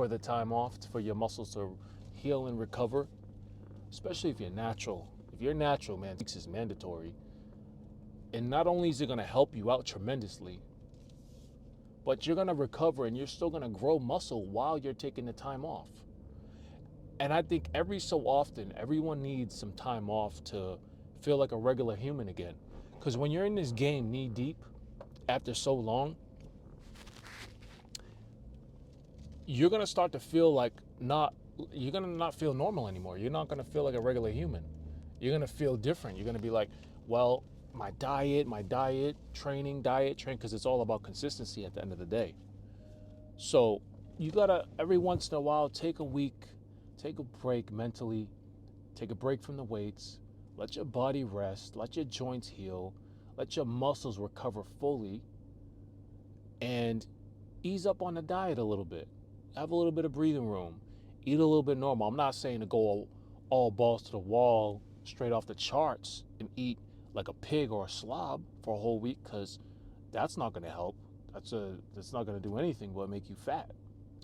the time off, for your muscles to heal and recover, especially if you're natural. If you're natural, man, 6 is mandatory. And not only is it going to help you out tremendously, but you're going to recover and you're still going to grow muscle while you're taking the time off. And I think every so often, everyone needs some time off to feel like a regular human again. Because when you're in this game knee deep after so long, you're going to start to feel like you're going to not feel normal anymore. You're not going to feel like a regular human. You're going to feel different. You're going to be like, well, my diet, training, because it's all about consistency at the end of the day. So you got to, every once in a while, take a week, take a break mentally, take a break from the weights, let your body rest, let your joints heal, let your muscles recover fully, and ease up on the diet a little bit. Have a little bit of breathing room. Eat a little bit normal. I'm not saying to go all balls to the wall, straight off the charts, and eat like a pig or a slob for a whole week, because that's not going to help. That's not going to do anything but make you fat,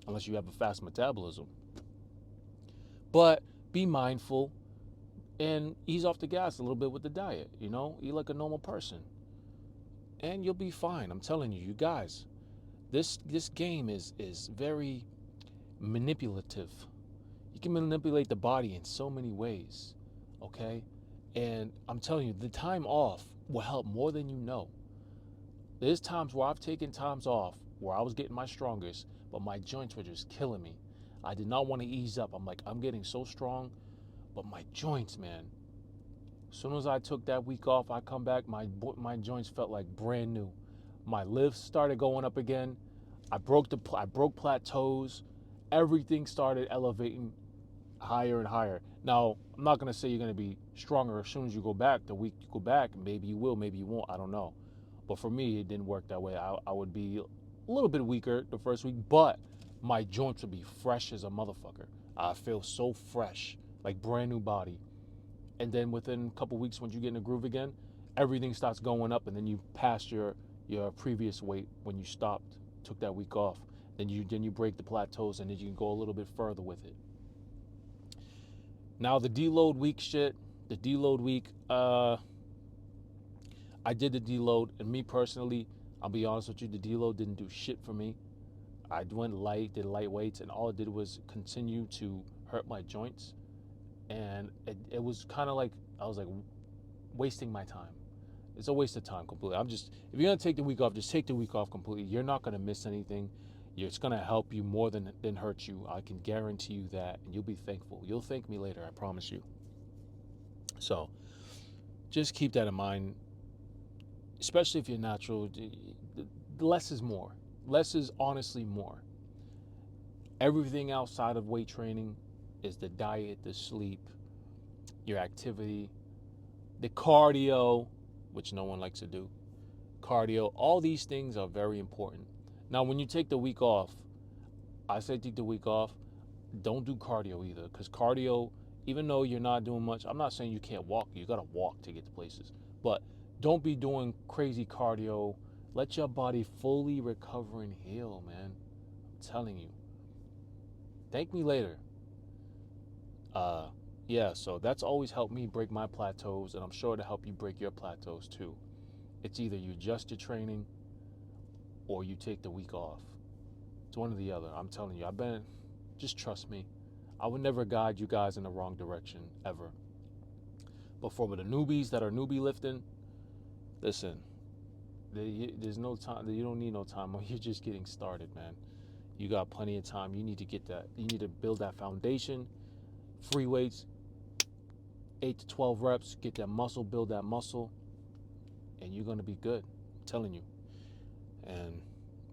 unless you have a fast metabolism. But be mindful and ease off the gas a little bit with the diet. Eat like a normal person, and you'll be fine. I'm telling you, you guys, this game is very manipulative. You can manipulate the body in so many ways, okay? And I'm telling you, the time off will help more than you know. There's times where I've taken times off where I was getting my strongest, but my joints were just killing me. I did not want to ease up. I'm like, I'm getting so strong, but my joints, man. As soon as I took that week off, I come back, my joints felt like brand new. My lifts started going up again. I broke plateaus. Everything started elevating higher and higher. Now, I'm not going to say you're going to be stronger as soon as you go back. The week you go back, maybe you will, maybe you won't. I don't know. But for me, it didn't work that way. I would be a little bit weaker the first week, but my joints would be fresh as a motherfucker. I feel so fresh, like brand new body. And then within a couple weeks, when you get in the groove again, everything starts going up, and then you pass your previous weight when you stopped, took that week off. Then you break the plateaus, and then you can go a little bit further with it. Now the deload week shit, I I did the deload, and me personally, I'll be honest with you, the deload didn't do shit for me. I went light, did light weights, and all it did was continue to hurt my joints. And it was kind of like, I was like wasting my time. It's a waste of time completely. If you're gonna take the week off, just take the week off completely. You're not gonna miss anything. It's gonna help you more than hurt you. I can guarantee you that, and you'll be thankful. You'll thank me later, I promise you. So just keep that in mind, especially if you're natural. Less is more. Less is honestly more. Everything outside of weight training is the diet, the sleep, your activity, the cardio, which no one likes to do. Cardio, all these things are very important. Now, when you take the week off, I say take the week off, don't do cardio either, because cardio, even though you're not doing much, I'm not saying you can't walk. You got to walk to get to places. But don't be doing crazy cardio. Let your body fully recover and heal, man. I'm telling you. Thank me later. Yeah, so that's always helped me break my plateaus, and I'm sure to help you break your plateaus too. It's either you adjust your training or you take the week off. It's one or the other. I'm telling you, just trust me. I would never guide you guys in the wrong direction, ever. But for the newbies that are newbie lifting, listen, there's no time. You don't need no time. You're just getting started, man. You got plenty of time. You need to get that. You need to build that foundation. Free weights, 8 to 12 reps. Get that muscle, build that muscle, and you're going to be good. I'm telling you. And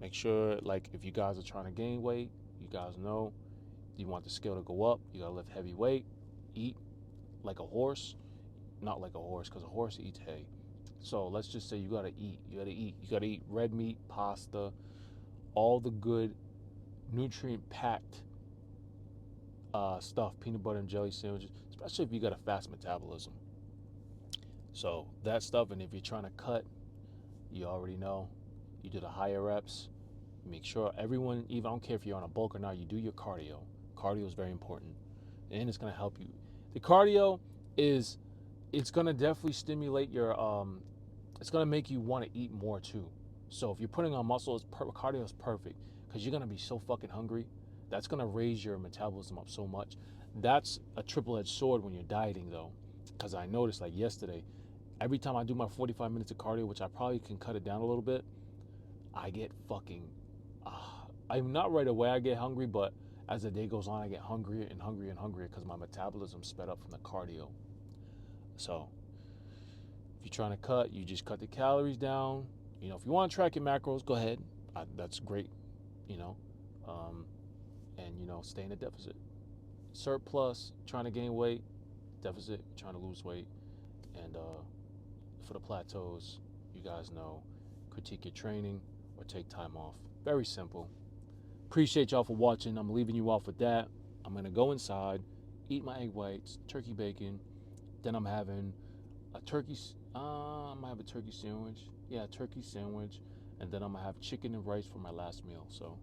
make sure, like, if you guys are trying to gain weight, you guys know you want the scale to go up. You got to lift heavy weight, eat like a horse. Not like a horse, because a horse eats hay. So let's just say you got to eat. You got to eat. You got to eat red meat, pasta, all the good nutrient-packed stuff, peanut butter and jelly sandwiches, especially if you got a fast metabolism. So that stuff, and if you're trying to cut, you already know, you do the higher reps. Make sure everyone, even I don't care if you're on a bulk or not, you do your cardio. Cardio is very important, and it's going to help you. The cardio it's going to definitely stimulate your, it's going to make you want to eat more too. So if you're putting on muscle, cardio is perfect, because you're going to be so fucking hungry. That's going to raise your metabolism up so much. That's a triple-edged sword when you're dieting, though, because I noticed, like yesterday, every time I do my 45 minutes of cardio, which I probably can cut it down a little bit, I get fucking, I'm not right away I get hungry, but as the day goes on, I get hungrier and hungrier and hungrier because my metabolism sped up from the cardio. So if you're trying to cut, you just cut the calories down. You know, if you want to track your macros, go ahead. That's great, you know. And, you know, stay in a deficit. Surplus, trying to gain weight. Deficit, trying to lose weight. And for the plateaus, you guys know, critique your training or take time off. Very simple. Appreciate y'all for watching. I'm leaving you off with that. I'm going to go inside, eat my egg whites, turkey bacon. Then I'm having a turkey, I might have a turkey sandwich. Yeah, a turkey sandwich. And then I'm going to have chicken and rice for my last meal. So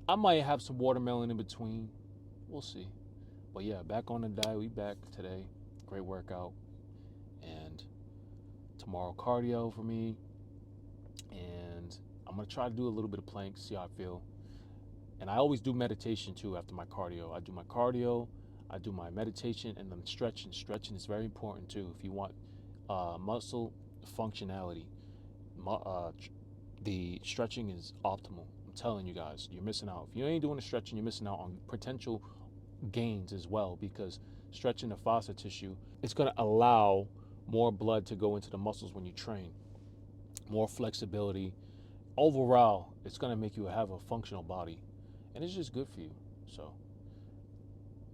I might have some watermelon in between. We'll see. But yeah, back on the diet. We back today. Great workout. And tomorrow cardio for me. And I'm going to try to do a little bit of planks, see how I feel. And I always do meditation too after my cardio. I do my cardio, I do my meditation, and then stretching. Stretching is very important too if you want muscle functionality. The stretching is optimal. I'm telling you guys, you're missing out. If you ain't doing the stretching, you're missing out on potential gains as well, because stretching the fascia tissue, it's going to allow more blood to go into the muscles when you train, more flexibility. Overall, it's going to make you have a functional body, and it's just good for you. So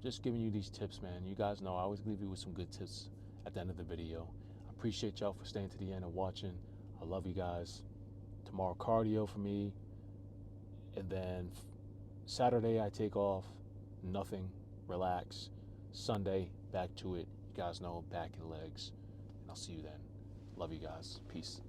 just giving you these tips, man. You guys know I always leave you with some good tips at the end of the video. I appreciate y'all for staying to the end and watching. I love you guys. Tomorrow cardio for me, and then Saturday I take off, nothing, relax. Sunday, back to it. You guys know, back and legs. And I'll see you then. Love you guys. Peace.